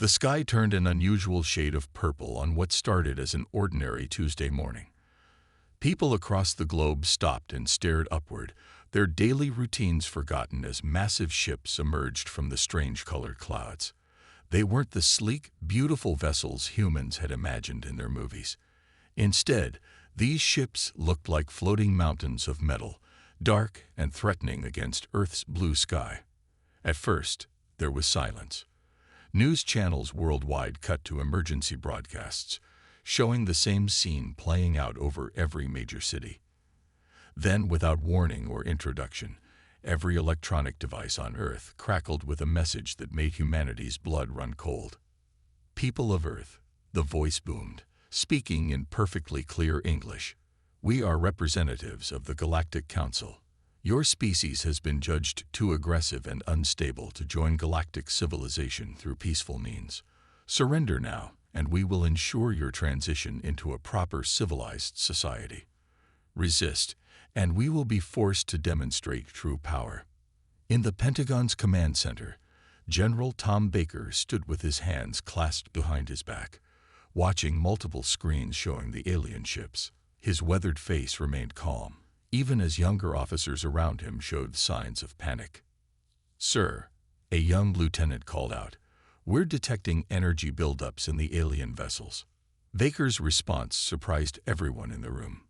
The sky turned an unusual shade of purple on what started as an ordinary Tuesday morning. People across the globe stopped and stared upward, their daily routines forgotten as massive ships emerged from the strange-colored clouds. They weren't the sleek, beautiful vessels humans had imagined in their movies. Instead, these ships looked like floating mountains of metal, dark and threatening against Earth's blue sky. At first, there was silence. News channels worldwide cut to emergency broadcasts, showing the same scene playing out over every major city. Then, without warning or introduction, every electronic device on Earth crackled with a message that made humanity's blood run cold. People of Earth, the voice boomed, speaking in perfectly clear English. We are representatives of the Galactic Council. Your species has been judged too aggressive and unstable to join galactic civilization through peaceful means. Surrender now, and we will ensure your transition into a proper civilized society. Resist, and we will be forced to demonstrate true power. In the Pentagon's command center, General Tom Baker stood with his hands clasped behind his back, watching multiple screens showing the alien ships. His weathered face remained calm, even as younger officers around him showed signs of panic. "Sir," a young lieutenant called out, "we're detecting energy buildups in the alien vessels." Baker's response surprised everyone in the room.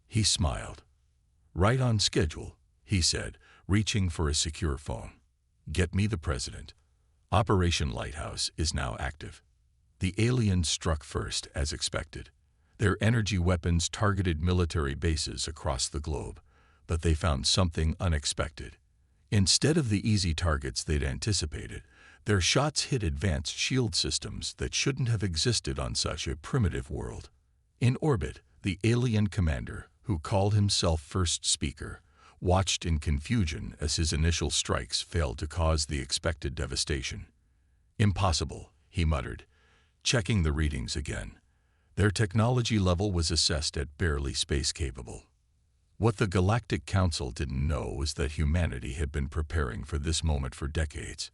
He smiled. "Right on schedule," he said, reaching for a secure phone. "Get me the president. Operation Lighthouse is now active." The aliens struck first, as expected. Their energy weapons targeted military bases across the globe, but they found something unexpected. Instead of the easy targets they'd anticipated, their shots hit advanced shield systems that shouldn't have existed on such a primitive world. In orbit, the alien commander, who called himself First Speaker, watched in confusion as his initial strikes failed to cause the expected devastation. "Impossible," he muttered, checking the readings again. Their technology level was assessed at barely space-capable. What the Galactic Council didn't know was that humanity had been preparing for this moment for decades.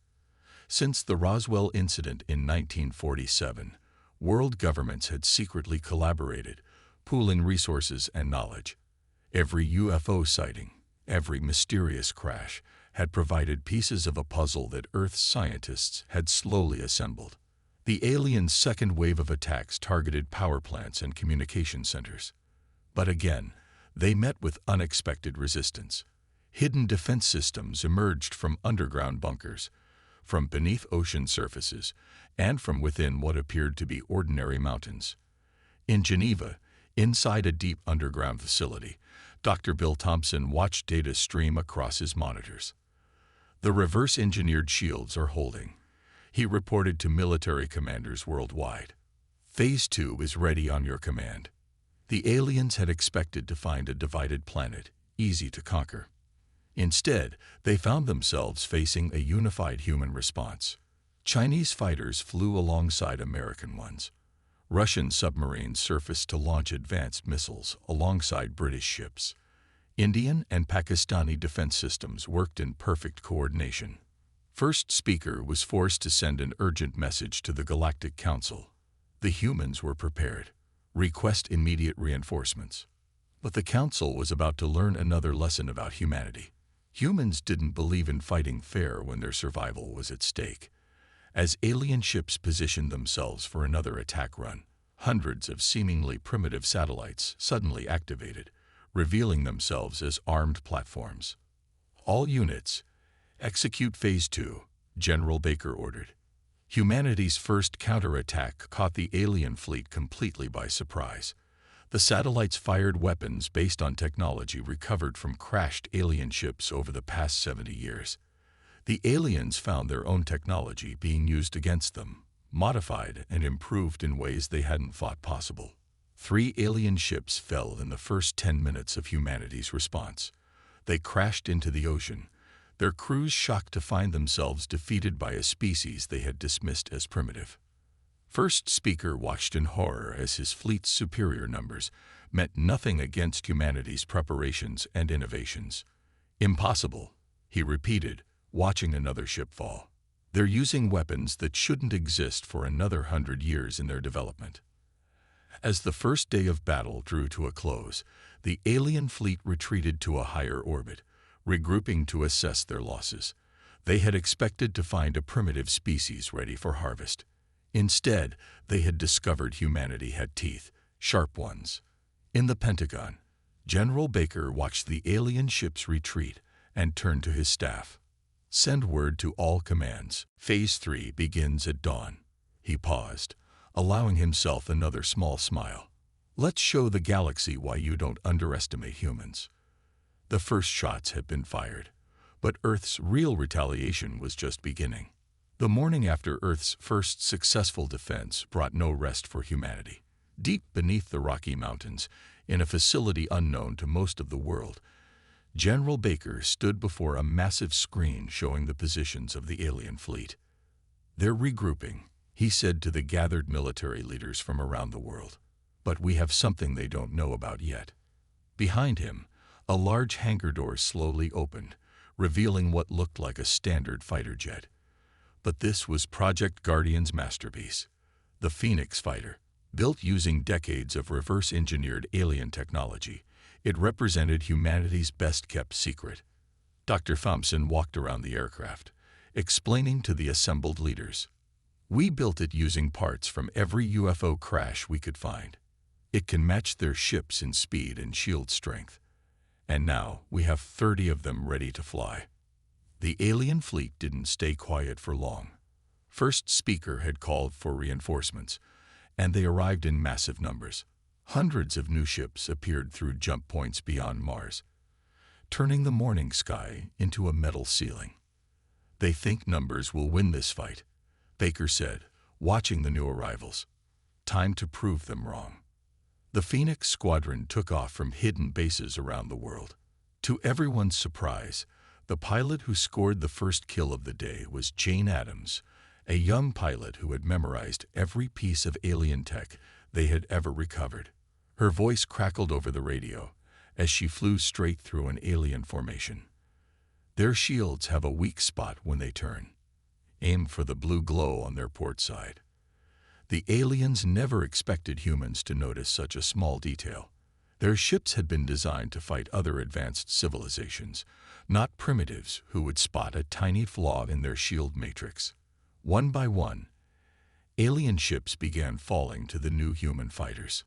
Since the Roswell incident in 1947, world governments had secretly collaborated, pooling resources and knowledge. Every UFO sighting, every mysterious crash, had provided pieces of a puzzle that Earth's scientists had slowly assembled. The aliens' second wave of attacks targeted power plants and communication centers. But again, they met with unexpected resistance. Hidden defense systems emerged from underground bunkers, from beneath ocean surfaces, and from within what appeared to be ordinary mountains. In Geneva, inside a deep underground facility, Dr. Bill Thompson watched data stream across his monitors. "The reverse-engineered shields are holding," he reported to military commanders worldwide. "Phase 2 is ready on your command." The aliens had expected to find a divided planet, easy to conquer. Instead, they found themselves facing a unified human response. Chinese fighters flew alongside American ones. Russian submarines surfaced to launch advanced missiles alongside British ships. Indian and Pakistani defense systems worked in perfect coordination. First Speaker was forced to send an urgent message to the Galactic Council. The humans were prepared. Request immediate reinforcements. But the Council was about to learn another lesson about humanity. Humans didn't believe in fighting fair when their survival was at stake. As alien ships positioned themselves for another attack run, hundreds of seemingly primitive satellites suddenly activated, revealing themselves as armed platforms. "All units, execute Phase 2, General Baker ordered. Humanity's first counterattack caught the alien fleet completely by surprise. The satellites fired weapons based on technology recovered from crashed alien ships over the past 70 years. The aliens found their own technology being used against them, modified and improved in ways they hadn't thought possible. 3 alien ships fell in the first 10 minutes of humanity's response. They crashed into the ocean, their crews shocked to find themselves defeated by a species they had dismissed as primitive. First Speaker watched in horror as his fleet's superior numbers meant nothing against humanity's preparations and innovations. "Impossible," he repeated, watching another ship fall. They're using weapons that shouldn't exist for another 100 years in their development. As the first day of battle drew to a close, the alien fleet retreated to a higher orbit, regrouping to assess their losses. They had expected to find a primitive species ready for harvest. Instead, they had discovered humanity had teeth, sharp ones. In the Pentagon, General Baker watched the alien ships retreat and turned to his staff. "Send word to all commands. Phase 3 begins at dawn." He paused, allowing himself another small smile. "Let's show the galaxy why you don't underestimate humans." The first shots had been fired, but Earth's real retaliation was just beginning. The morning after Earth's first successful defense brought no rest for humanity. Deep beneath the Rocky Mountains, in a facility unknown to most of the world, General Baker stood before a massive screen showing the positions of the alien fleet. "They're regrouping," he said to the gathered military leaders from around the world. "But we have something they don't know about yet." Behind him, a large hangar door slowly opened, revealing what looked like a standard fighter jet. But this was Project Guardian's masterpiece, the Phoenix fighter. Built using decades of reverse-engineered alien technology, it represented humanity's best-kept secret. Dr. Thompson walked around the aircraft, explaining to the assembled leaders, "We built it using parts from every UFO crash we could find. It can match their ships in speed and shield strength. And now we have 30 of them ready to fly." The alien fleet didn't stay quiet for long. First Speaker had called for reinforcements, and they arrived in massive numbers. Hundreds of new ships appeared through jump points beyond Mars, turning the morning sky into a metal ceiling. "They think numbers will win this fight," Baker said, watching the new arrivals. "Time to prove them wrong." The Phoenix squadron took off from hidden bases around the world. To everyone's surprise, the pilot who scored the first kill of the day was Jane Addams, a young pilot who had memorized every piece of alien tech they had ever recovered. Her voice crackled over the radio as she flew straight through an alien formation. "Their shields have a weak spot when they turn. Aim for the blue glow on their port side." The aliens never expected humans to notice such a small detail. Their ships had been designed to fight other advanced civilizations, not primitives who would spot a tiny flaw in their shield matrix. One by one, alien ships began falling to the new human fighters.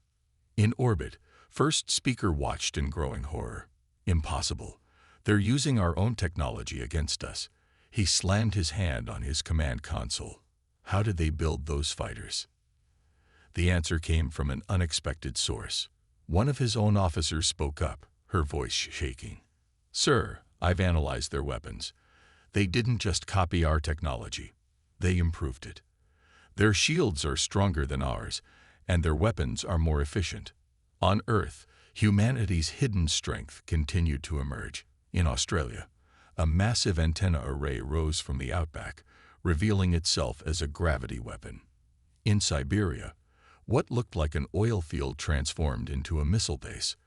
In orbit, First Speaker watched in growing horror. "Impossible. They're using our own technology against us." He slammed his hand on his command console. "How did they build those fighters?" The answer came from an unexpected source. One of his own officers spoke up, her voice shaking. "Sir, I've analyzed their weapons. They didn't just copy our technology. They improved it. Their shields are stronger than ours, and their weapons are more efficient." On Earth, humanity's hidden strength continued to emerge. In Australia, a massive antenna array rose from the outback, revealing itself as a gravity weapon. In Siberia, what looked like an oil field transformed into a missile base.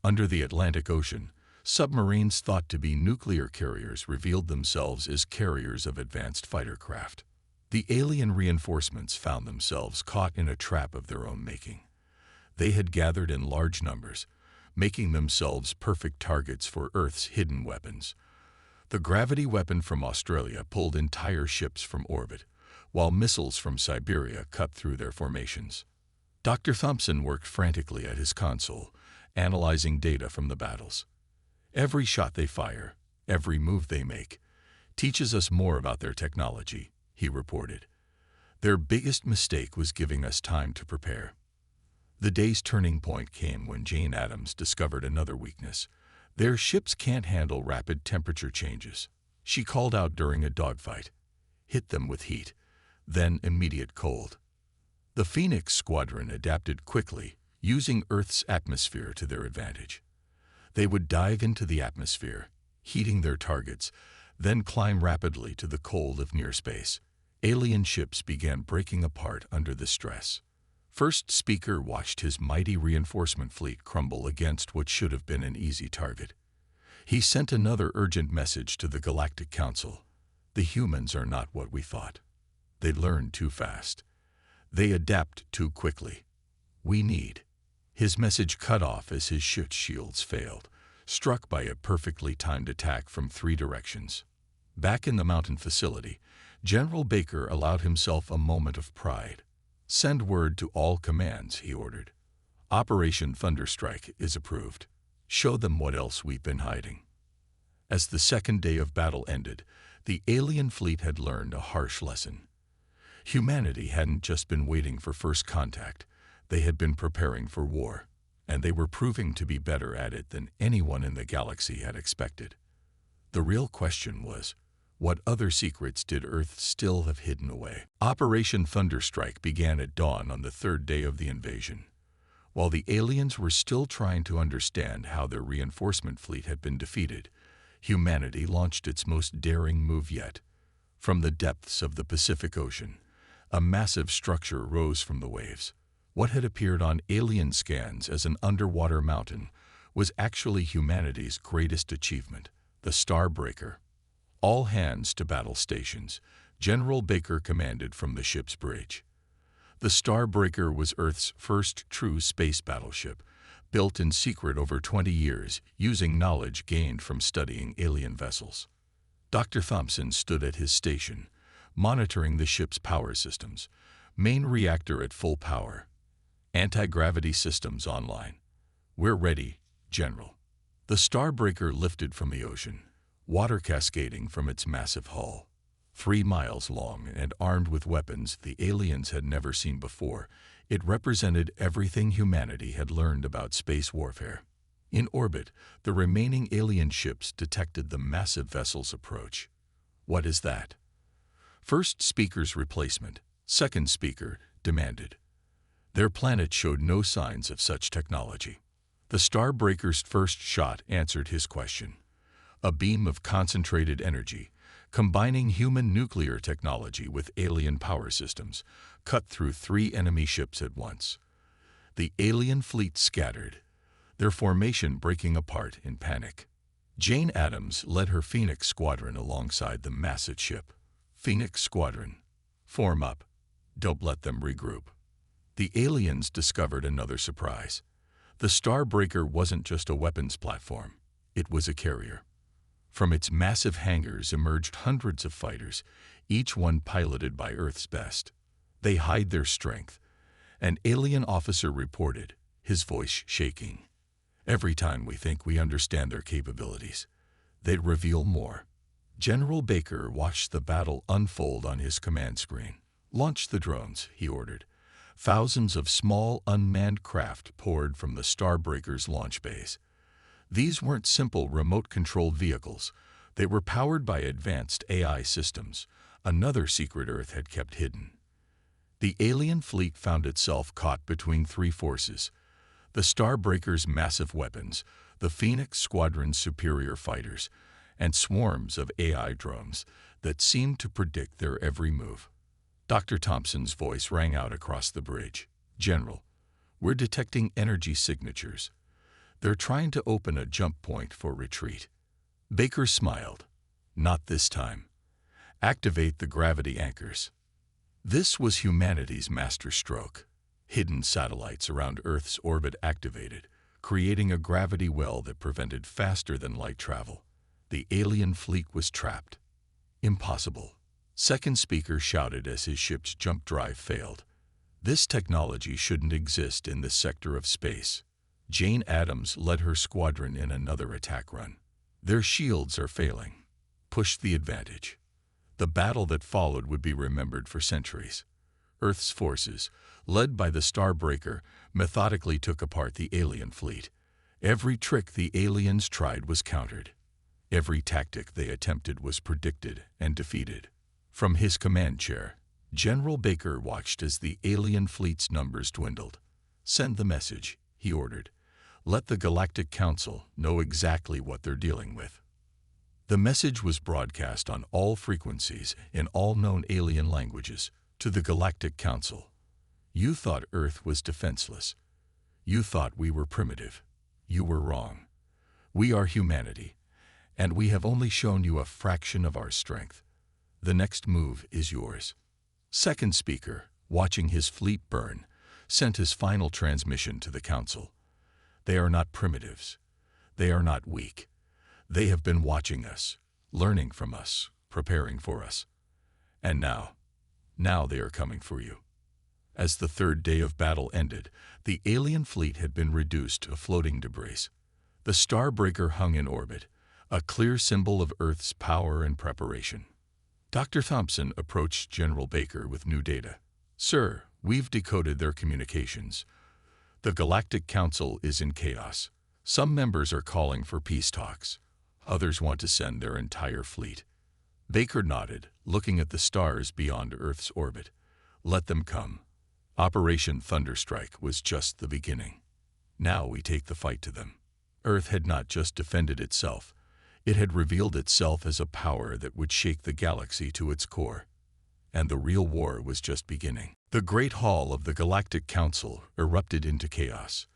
Under the Atlantic Ocean, submarines thought to be nuclear carriers revealed themselves as carriers of advanced fighter craft. The alien reinforcements found themselves caught in a trap of their own making. They had gathered in large numbers, making themselves perfect targets for Earth's hidden weapons. The gravity weapon from Australia pulled entire ships from orbit, while missiles from Siberia cut through their formations. Dr. Thompson worked frantically at his console, analyzing data from the battles. "Every shot they fire, every move they make, teaches us more about their technology," he reported. "Their biggest mistake was giving us time to prepare." The day's turning point came when Jane Addams discovered another weakness. "Their ships can't handle rapid temperature changes," she called out during a dogfight. "Hit them with heat, then immediate cold." The Phoenix squadron adapted quickly, using Earth's atmosphere to their advantage. They would dive into the atmosphere, heating their targets, then climb rapidly to the cold of near space. Alien ships began breaking apart under the stress. First Speaker watched his mighty reinforcement fleet crumble against what should have been an easy target. He sent another urgent message to the Galactic Council. The humans are not what we thought. They learn too fast. They adapt too quickly. We need. His message cut off as his shields failed, struck by a perfectly timed attack from 3 directions. Back in the mountain facility, General Baker allowed himself a moment of pride. "Send word to all commands," he ordered. "Operation Thunderstrike is approved. Show them what else we've been hiding." As the second day of battle ended, the alien fleet had learned a harsh lesson. Humanity hadn't just been waiting for first contact, they had been preparing for war, and they were proving to be better at it than anyone in the galaxy had expected. The real question was, what other secrets did Earth still have hidden away? Operation Thunderstrike began at dawn on the 3rd day of the invasion. While the aliens were still trying to understand how their reinforcement fleet had been defeated, humanity launched its most daring move yet. From the depths of the Pacific Ocean, a massive structure rose from the waves. What had appeared on alien scans as an underwater mountain was actually humanity's greatest achievement, the Starbreaker. "All hands to battle stations," General Baker commanded from the ship's bridge. The Starbreaker was Earth's first true space battleship, built in secret over 20 years using knowledge gained from studying alien vessels. Dr. Thompson stood at his station, monitoring the ship's power systems. Main reactor at full power. Anti-gravity systems online. "We're ready, General." The Starbreaker lifted from the ocean, water cascading from its massive hull. 3 miles long and armed with weapons the aliens had never seen before, it represented everything humanity had learned about space warfare. In orbit, the remaining alien ships detected the massive vessel's approach. "What is that?" First speaker's replacement, second speaker, demanded. Their planet showed no signs of such technology. The Starbreaker's first shot answered his question. A beam of concentrated energy, combining human nuclear technology with alien power systems, cut through 3 enemy ships at once. The alien fleet scattered, their formation breaking apart in panic. Jane Addams led her Phoenix Squadron alongside the massive ship. "Phoenix Squadron, form up. Don't let them regroup." The aliens discovered another surprise. The Starbreaker wasn't just a weapons platform, it was a carrier. From its massive hangars emerged hundreds of fighters, each one piloted by Earth's best. "They hide their strength," an alien officer reported, his voice shaking. "Every time we think we understand their capabilities, they reveal more." General Baker watched the battle unfold on his command screen. "Launch the drones," he ordered. Thousands of small, unmanned craft poured from the Starbreaker's launch bays. These weren't simple remote-controlled vehicles. They were powered by advanced AI systems, another secret Earth had kept hidden. The alien fleet found itself caught between 3 forces: the Starbreaker's massive weapons, the Phoenix Squadron's superior fighters, and swarms of AI drones that seemed to predict their every move. Dr. Thompson's voice rang out across the bridge. "General, we're detecting energy signatures. They're trying to open a jump point for retreat." Baker smiled. "Not this time. Activate the gravity anchors." This was humanity's masterstroke. Hidden satellites around Earth's orbit activated, creating a gravity well that prevented faster-than-light travel. The alien fleet was trapped. "Impossible," second speaker shouted as his ship's jump drive failed. "This technology shouldn't exist in this sector of space." Jane Addams led her squadron in another attack run. "Their shields are failing. Push the advantage." The battle that followed would be remembered for centuries. Earth's forces, led by the Starbreaker, methodically took apart the alien fleet. Every trick the aliens tried was countered. Every tactic they attempted was predicted and defeated. From his command chair, General Baker watched as the alien fleet's numbers dwindled. "Send the message," he ordered. "Let the Galactic Council know exactly what they're dealing with." The message was broadcast on all frequencies in all known alien languages to the Galactic Council. "You thought Earth was defenseless. You thought we were primitive. You were wrong. We are humanity, and we have only shown you a fraction of our strength. The next move is yours. Second speaker, watching his fleet burn, sent his final transmission to the council. They are not primitives. They are not weak. They have been watching us, learning from us, preparing for us. And now they are coming for you. As the third day of battle ended, the alien fleet had been reduced to floating debris. The Starbreaker hung in orbit, a clear symbol of Earth's power and preparation. Dr. Thompson approached General Baker with new data. "Sir, we've decoded their communications. The Galactic Council is in chaos. Some members are calling for peace talks. Others want to send their entire fleet." Baker nodded, looking at the stars beyond Earth's orbit. "Let them come. Operation Thunderstrike was just the beginning. Now we take the fight to them." Earth had not just defended itself. It had revealed itself as a power that would shake the galaxy to its core. And the real war was just beginning. The Great Hall of the Galactic Council erupted into chaos.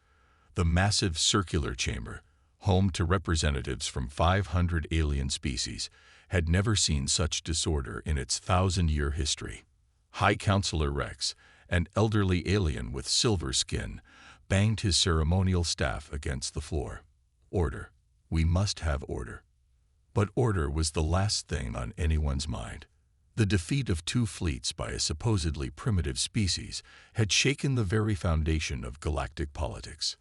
The massive circular chamber, home to representatives from 500 alien species, had never seen such disorder in its 1,000-year history. High Counselor Rex, an elderly alien with silver skin, banged his ceremonial staff against the floor. "Order. We must have order." But order was the last thing on anyone's mind. The defeat of 2 fleets by a supposedly primitive species had shaken the very foundation of galactic politics.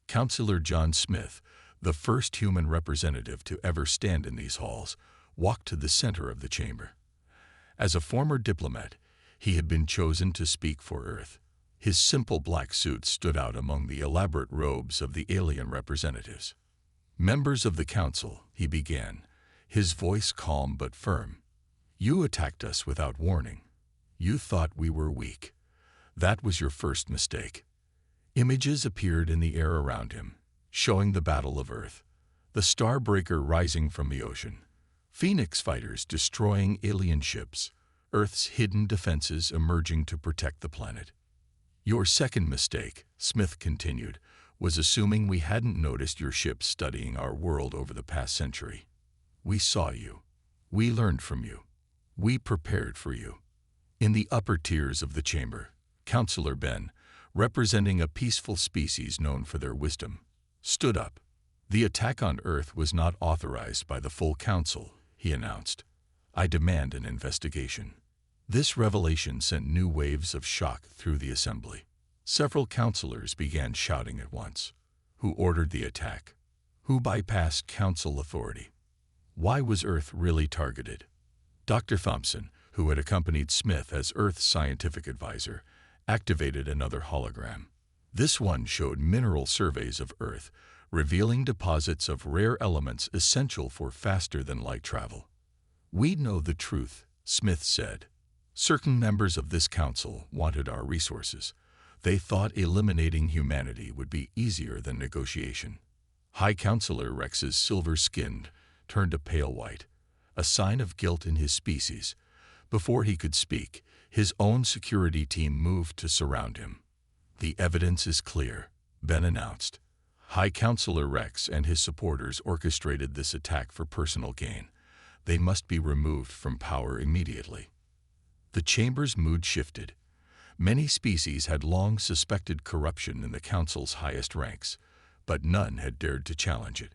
Counselor John Smith, the first human representative to ever stand in these halls, walked to the center of the chamber. As a former diplomat, he had been chosen to speak for Earth. His simple black suit stood out among the elaborate robes of the alien representatives. "Members of the Council," he began, his voice calm but firm. "You attacked us without warning. You thought we were weak. That was your first mistake." Images appeared in the air around him, showing the Battle of Earth, the Starbreaker rising from the ocean, Phoenix fighters destroying alien ships, Earth's hidden defenses emerging to protect the planet. "Your second mistake," Smith continued, "was assuming we hadn't noticed your ships studying our world over the past century. We saw you. We learned from you. We prepared for you." In the upper tiers of the chamber, Counselor Ben, representing a peaceful species known for their wisdom, stood up. "The attack on Earth was not authorized by the full council," he announced. "I demand an investigation." This revelation sent new waves of shock through the assembly. Several counselors began shouting at once. Who ordered the attack? Who bypassed council authority? Why was Earth really targeted? Dr. Thompson, who had accompanied Smith as Earth's scientific advisor, activated another hologram. This one showed mineral surveys of Earth, revealing deposits of rare elements essential for faster-than-light travel. "We know the truth," Smith said. "Certain members of this council wanted our resources. They thought eliminating humanity would be easier than negotiation." High Counselor Rex's silver skin turned a pale white, a sign of guilt in his species. Before he could speak, his own security team moved to surround him. "The evidence is clear," Ben announced. High Counselor Rex and his supporters orchestrated this attack for personal gain. They must be removed from power immediately. The chamber's mood shifted. Many species had long suspected corruption in the Council's highest ranks, but none had dared to challenge it.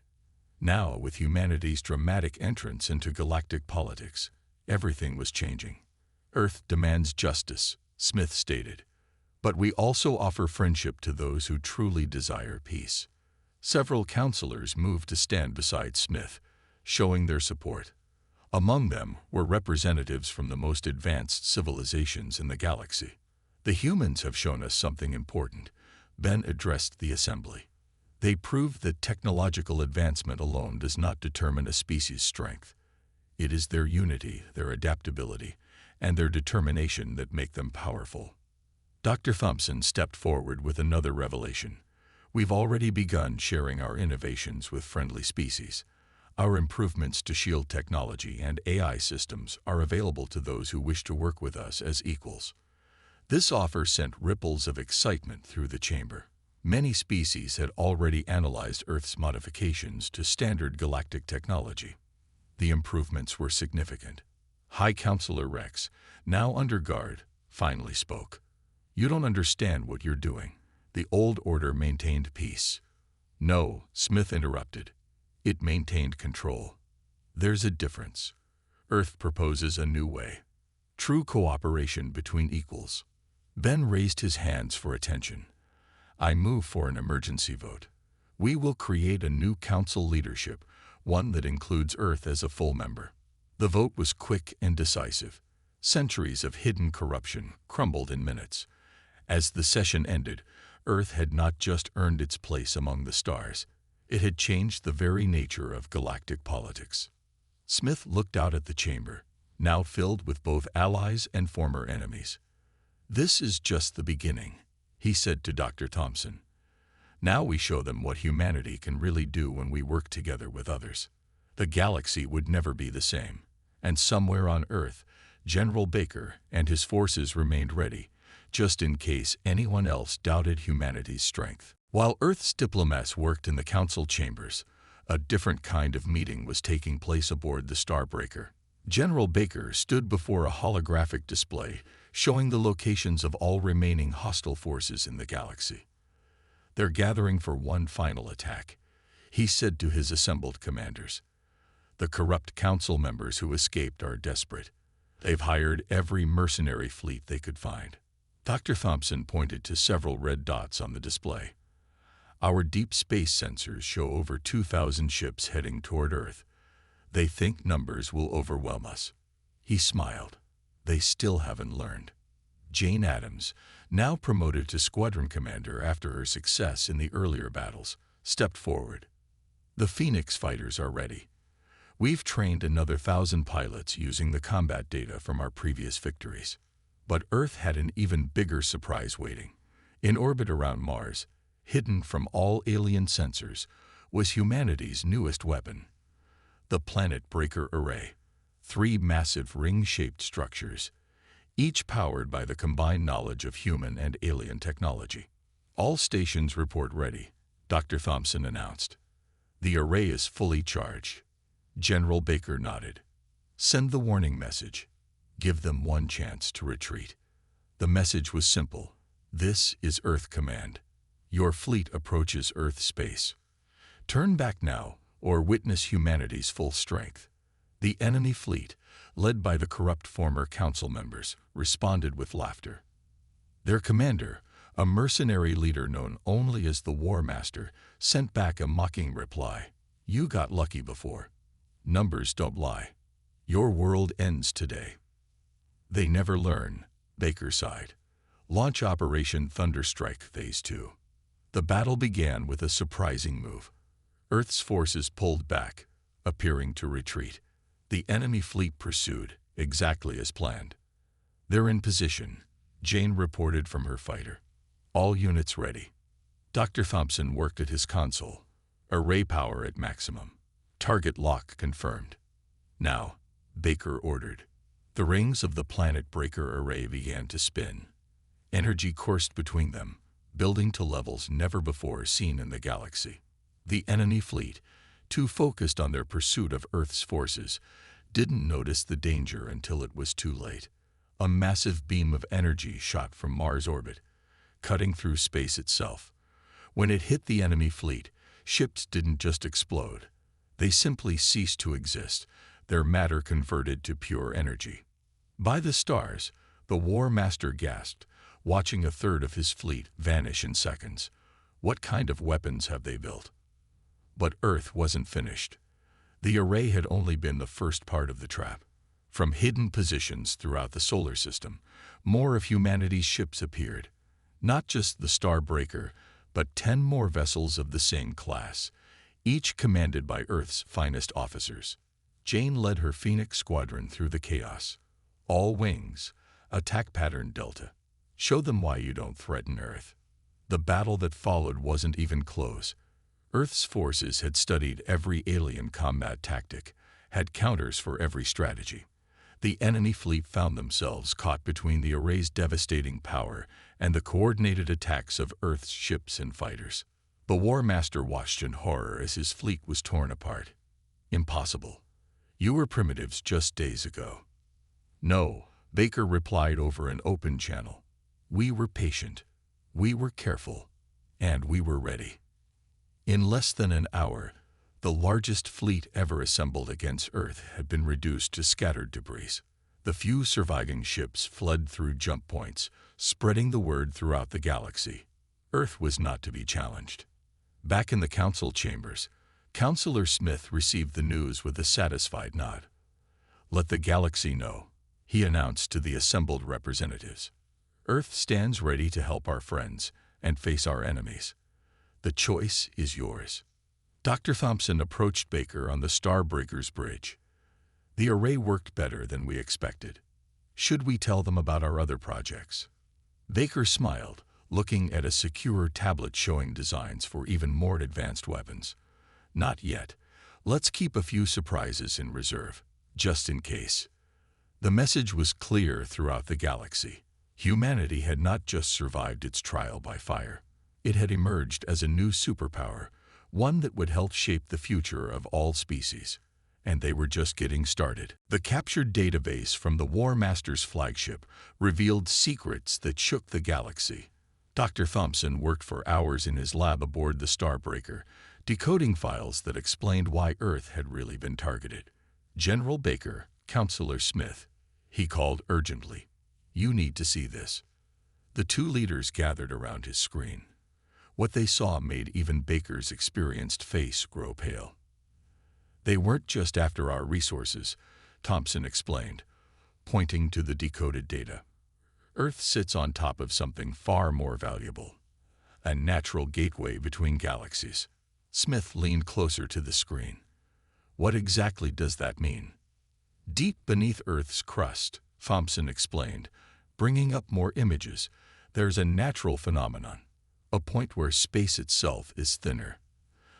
Now, with humanity's dramatic entrance into galactic politics, everything was changing. "Earth demands justice," Smith stated. "But we also offer friendship to those who truly desire peace." Several counselors moved to stand beside Smith, showing their support. Among them were representatives from the most advanced civilizations in the galaxy. "The humans have shown us something important," Ben addressed the assembly. "They proved that technological advancement alone does not determine a species' strength. It is their unity, their adaptability, and their determination that make them powerful." Dr. Thompson stepped forward with another revelation. "We've already begun sharing our innovations with friendly species. Our improvements to shield technology and AI systems are available to those who wish to work with us as equals." This offer sent ripples of excitement through the chamber. Many species had already analyzed Earth's modifications to standard galactic technology. The improvements were significant. High Counselor Rex, now under guard, finally spoke. "You don't understand what you're doing. The old order maintained peace." "No," Smith interrupted. "It maintained control. There's a difference. Earth proposes a new way. True cooperation between equals." Ben raised his hands for attention. "I move for an emergency vote. We will create a new council leadership, one that includes Earth as a full member." The vote was quick and decisive. Centuries of hidden corruption crumbled in minutes. As the session ended, Earth had not just earned its place among the stars, it had changed the very nature of galactic politics. Smith looked out at the chamber, now filled with both allies and former enemies. "This is just the beginning," he said to Dr. Thompson. "Now we show them what humanity can really do when we work together with others." The galaxy would never be the same, and somewhere on Earth, General Baker and his forces remained ready, just in case anyone else doubted humanity's strength. While Earth's diplomats worked in the council chambers, a different kind of meeting was taking place aboard the Starbreaker. General Baker stood before a holographic display showing the locations of all remaining hostile forces in the galaxy. "They're gathering for one final attack," he said to his assembled commanders. "The corrupt council members who escaped are desperate. They've hired every mercenary fleet they could find." Dr. Thompson pointed to several red dots on the display. "Our deep space sensors show over 2,000 ships heading toward Earth. They think numbers will overwhelm us." He smiled. "They still haven't learned." Jane Addams, now promoted to squadron commander after her success in the earlier battles, stepped forward. "The Phoenix fighters are ready. We've trained another 1,000 pilots using the combat data from our previous victories." But Earth had an even bigger surprise waiting. In orbit around Mars, hidden from all alien sensors, was humanity's newest weapon. The Planet Breaker Array. 3 massive ring-shaped structures, each powered by the combined knowledge of human and alien technology. "All stations report ready," Dr. Thompson announced. "The array is fully charged." General Baker nodded. "Send the warning message. Give them one chance to retreat." The message was simple. "This is Earth Command. Your fleet approaches Earth space. Turn back now or witness humanity's full strength." The enemy fleet, led by the corrupt former council members, responded with laughter. Their commander, a mercenary leader known only as the War Master, sent back a mocking reply. "You got lucky before. Numbers don't lie. Your world ends today." "They never learn," Baker sighed. Launch Operation Thunderstrike Phase 2. The battle began with a surprising move. Earth's forces pulled back, appearing to retreat. The enemy fleet pursued, exactly as planned. "They're in position," Jane reported from her fighter. "All units ready." Dr. Thompson worked at his console. Array power at maximum. Target lock confirmed. "Now," Baker ordered. The rings of the Planet Breaker Array began to spin. Energy coursed between them, building to levels never before seen in the galaxy. The enemy fleet, too focused on their pursuit of Earth's forces, didn't notice the danger until it was too late. A massive beam of energy shot from Mars orbit, cutting through space itself. When it hit the enemy fleet, ships didn't just explode. They simply ceased to exist, their matter converted to pure energy. By the stars, the War Master gasped, watching a third of his fleet vanish in seconds. What kind of weapons have they built? But Earth wasn't finished. The array had only been the first part of the trap. From hidden positions throughout the solar system, more of humanity's ships appeared. Not just the Starbreaker, but 10 more vessels of the same class, each commanded by Earth's finest officers. Jane led her Phoenix squadron through the chaos. All wings, attack pattern Delta. Show them why you don't threaten Earth. The battle that followed wasn't even close. Earth's forces had studied every alien combat tactic, had counters for every strategy. The enemy fleet found themselves caught between the array's devastating power and the coordinated attacks of Earth's ships and fighters. The War Master watched in horror as his fleet was torn apart. "Impossible. You were primitives just days ago." No, Baker replied over an open channel. We were patient, we were careful, and we were ready. In less than an hour, the largest fleet ever assembled against Earth had been reduced to scattered debris. The few surviving ships fled through jump points, spreading the word throughout the galaxy. Earth was not to be challenged. Back in the council chambers, Counselor Smith received the news with a satisfied nod. Let the galaxy know, he announced to the assembled representatives. Earth stands ready to help our friends and face our enemies. The choice is yours. Dr. Thompson approached Baker on the Starbreaker's bridge. The array worked better than we expected. Should we tell them about our other projects? Baker smiled, looking at a secure tablet showing designs for even more advanced weapons. Not yet. Let's keep a few surprises in reserve, just in case. The message was clear throughout the galaxy. Humanity had not just survived its trial by fire. It had emerged as a new superpower, one that would help shape the future of all species. And they were just getting started. The captured database from the War Master's flagship revealed secrets that shook the galaxy. Dr. Thompson worked for hours in his lab aboard the Starbreaker, decoding files that explained why Earth had really been targeted. General Baker, Counselor Smith, he called urgently. You need to see this. The two leaders gathered around his screen. What they saw made even Baker's experienced face grow pale. They weren't just after our resources, Thompson explained, pointing to the decoded data. Earth sits on top of something far more valuable, a natural gateway between galaxies. Smith leaned closer to the screen. What exactly does that mean? Deep beneath Earth's crust, Thompson explained, bringing up more images, there's a natural phenomenon, a point where space itself is thinner.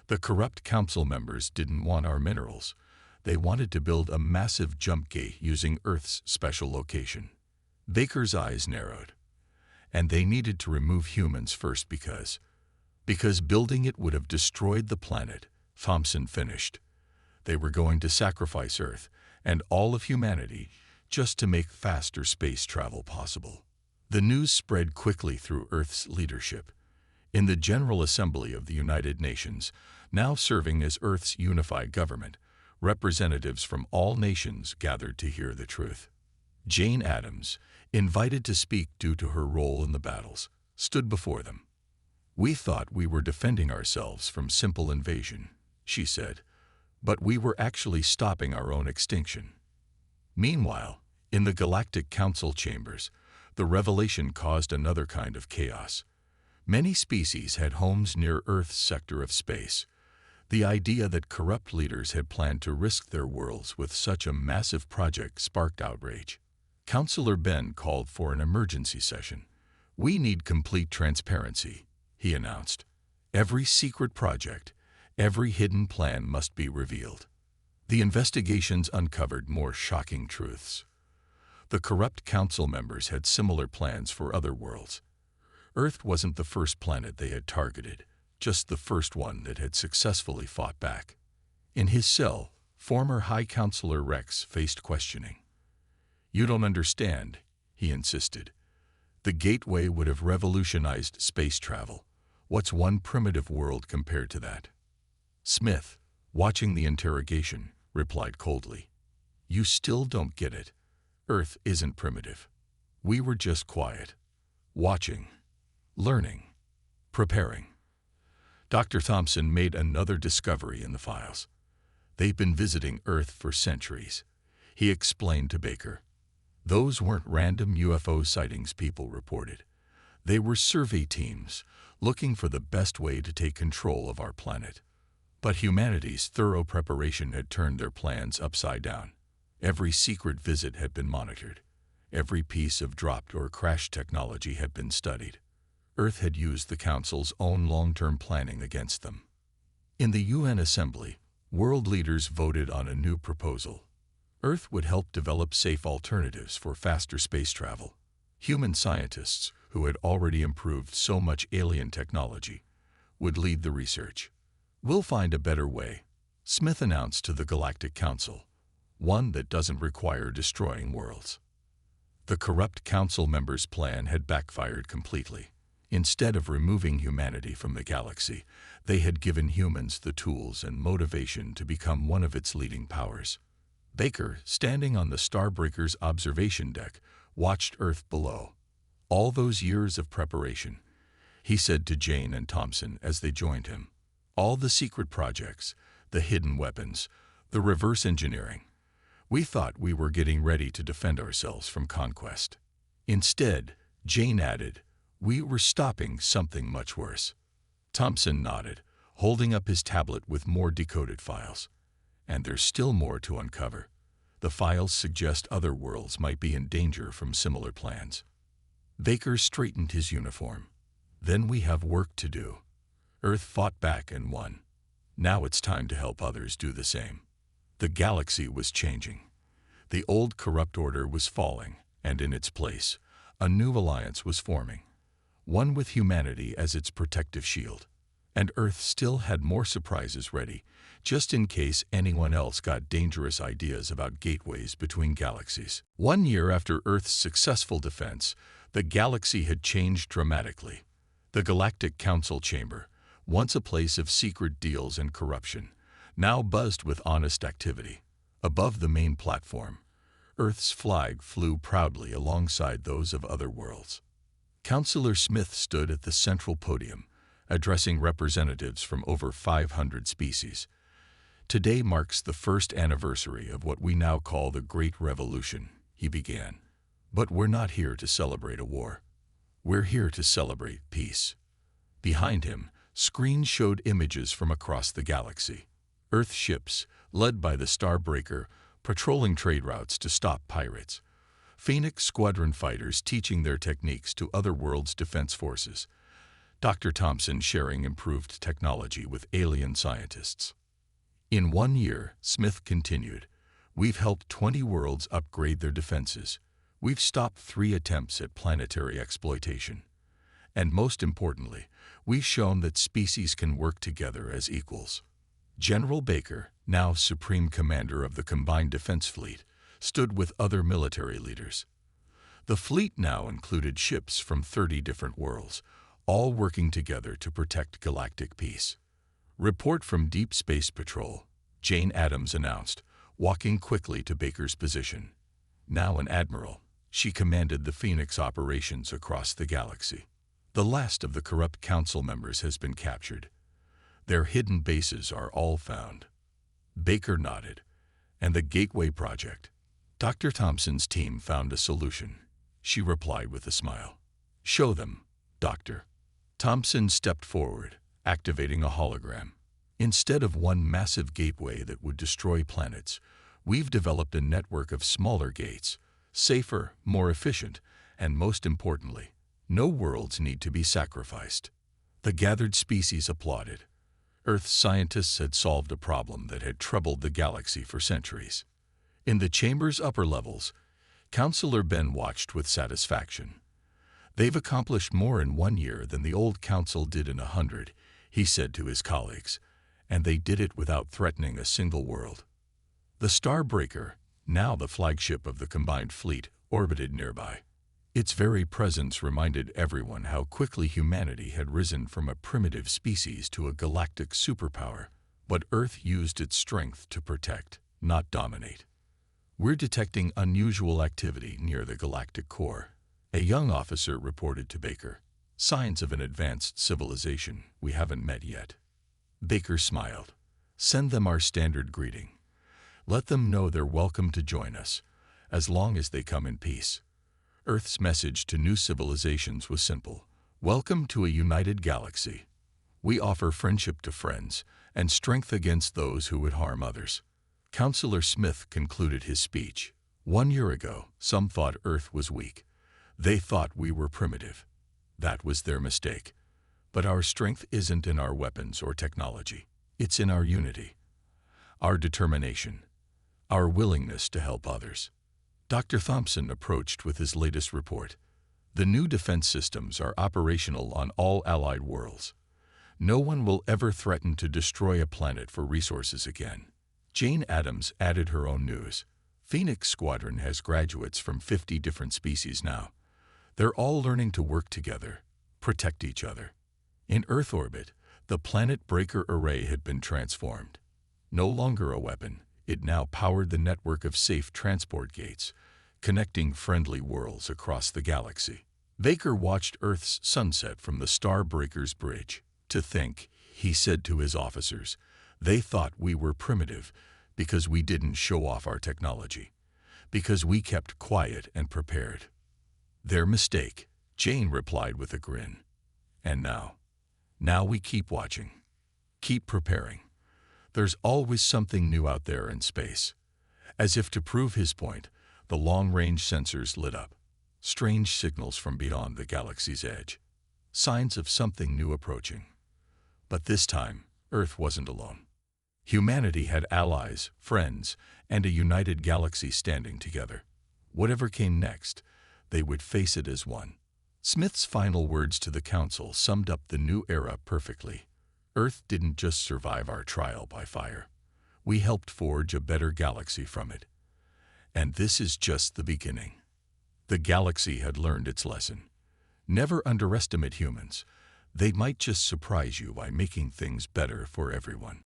The corrupt council members didn't want our minerals. They wanted to build a massive jump gate using Earth's special location. Baker's eyes narrowed. And they needed to remove humans first because building it would have destroyed the planet, Thompson finished. They were going to sacrifice Earth and all of humanity just to make faster space travel possible. The news spread quickly through Earth's leadership. In the General Assembly of the United Nations, now serving as Earth's unified government, representatives from all nations gathered to hear the truth. Jane Addams, invited to speak due to her role in the battles, stood before them. We thought we were defending ourselves from simple invasion, she said, but we were actually stopping our own extinction. Meanwhile, in the Galactic Council chambers, the revelation caused another kind of chaos. Many species had homes near Earth's sector of space. The idea that corrupt leaders had planned to risk their worlds with such a massive project sparked outrage. Counselor Ben called for an emergency session. We need complete transparency, he announced. Every secret project, every hidden plan must be revealed. The investigations uncovered more shocking truths. The corrupt council members had similar plans for other worlds. Earth wasn't the first planet they had targeted, just the first one that had successfully fought back. In his cell, former High Counselor Rex faced questioning. You don't understand, he insisted. The gateway would have revolutionized space travel. What's one primitive world compared to that? Smith, watching the interrogation, replied coldly. You still don't get it. Earth isn't primitive. We were just quiet, watching, learning, preparing. Dr. Thompson made another discovery in the files. They've been visiting Earth for centuries, he explained to Baker. Those weren't random UFO sightings people reported. They were survey teams looking for the best way to take control of our planet. But humanity's thorough preparation had turned their plans upside down. Every secret visit had been monitored. Every piece of dropped or crashed technology had been studied. Earth had used the Council's own long-term planning against them. In the UN Assembly, world leaders voted on a new proposal. Earth would help develop safe alternatives for faster space travel. Human scientists, who had already improved so much alien technology, would lead the research. We'll find a better way, Smith announced to the Galactic Council, one that doesn't require destroying worlds. The corrupt council members' plan had backfired completely. Instead of removing humanity from the galaxy, they had given humans the tools and motivation to become one of its leading powers. Baker, standing on the Starbreaker's observation deck, watched Earth below. All those years of preparation, he said to Jane and Thompson as they joined him. All the secret projects, the hidden weapons, the reverse engineering. We thought we were getting ready to defend ourselves from conquest. Instead, Jane added, we were stopping something much worse. Thompson nodded, holding up his tablet with more decoded files. And there's still more to uncover. The files suggest other worlds might be in danger from similar plans. Baker straightened his uniform. Then we have work to do. Earth fought back and won. Now it's time to help others do the same. The galaxy was changing. The old corrupt order was falling, and in its place, a new alliance was forming. One with humanity as its protective shield. And Earth still had more surprises ready, just in case anyone else got dangerous ideas about gateways between galaxies. 1 year after Earth's successful defense, the galaxy had changed dramatically. The Galactic Council Chamber, once a place of secret deals and corruption, now buzzed with honest activity. Above the main platform, Earth's flag flew proudly alongside those of other worlds. Councillor Smith stood at the central podium, addressing representatives from over 500 species. Today marks the first anniversary of what we now call the Great Revolution, he began. But we're not here to celebrate a war. We're here to celebrate peace. Behind him, screens showed images from across the galaxy. Earth ships, led by the Starbreaker, patrolling trade routes to stop pirates. Phoenix Squadron fighters teaching their techniques to other worlds' defense forces. Dr. Thompson sharing improved technology with alien scientists. In 1 year, Smith continued, we've helped 20 worlds upgrade their defenses. We've stopped 3 attempts at planetary exploitation. And most importantly, we've shown that species can work together as equals. General Baker, now Supreme Commander of the Combined Defense Fleet, stood with other military leaders. The fleet now included ships from 30 different worlds, all working together to protect galactic peace. Report from Deep Space Patrol, Jane Addams announced, walking quickly to Baker's position. Now an admiral, she commanded the Phoenix operations across the galaxy. The last of the corrupt council members has been captured. Their hidden bases are all found. Baker nodded. And the Gateway Project? Dr. Thompson's team found a solution. She replied with a smile. Show them, Doctor. Thompson stepped forward, activating a hologram. Instead of one massive gateway that would destroy planets, we've developed a network of smaller gates, safer, more efficient, and most importantly, no worlds need to be sacrificed. The gathered species applauded. Earth scientists had solved a problem that had troubled the galaxy for centuries. In the chamber's upper levels, Councillor Ben watched with satisfaction. They've accomplished more in 1 year than the old council did in 100, he said to his colleagues, and they did it without threatening a single world. The Starbreaker, now the flagship of the combined fleet, orbited nearby. Its very presence reminded everyone how quickly humanity had risen from a primitive species to a galactic superpower, but Earth used its strength to protect, not dominate. We're detecting unusual activity near the galactic core, a young officer reported to Baker. Signs of an advanced civilization we haven't met yet. Baker smiled. Send them our standard greeting. Let them know they're welcome to join us, as long as they come in peace. Earth's message to new civilizations was simple. Welcome to a united galaxy. We offer friendship to friends and strength against those who would harm others. Councillor Smith concluded his speech. 1 year ago, some thought Earth was weak. They thought we were primitive. That was their mistake. But our strength isn't in our weapons or technology. It's in our unity, our determination, our willingness to help others. Dr. Thompson approached with his latest report. The new defense systems are operational on all allied worlds. No one will ever threaten to destroy a planet for resources again. Jane Addams added her own news. Phoenix Squadron has graduates from 50 different species now. They're all learning to work together, protect each other. In Earth orbit, the Planet Breaker Array had been transformed. No longer a weapon, it now powered the network of safe transport gates, connecting friendly worlds across the galaxy. Baker watched Earth's sunset from the Star Breaker's bridge. To think, he said to his officers, they thought we were primitive because we didn't show off our technology, because we kept quiet and prepared. Their mistake, Jane replied with a grin. And now we keep watching, keep preparing. There's always something new out there in space. As if to prove his point, the long-range sensors lit up. Strange signals from beyond the galaxy's edge. Signs of something new approaching. But this time, Earth wasn't alone. Humanity had allies, friends, and a united galaxy standing together. Whatever came next, they would face it as one. Smith's final words to the Council summed up the new era perfectly. Earth didn't just survive our trial by fire. We helped forge a better galaxy from it. And this is just the beginning. The galaxy had learned its lesson. Never underestimate humans. They might just surprise you by making things better for everyone.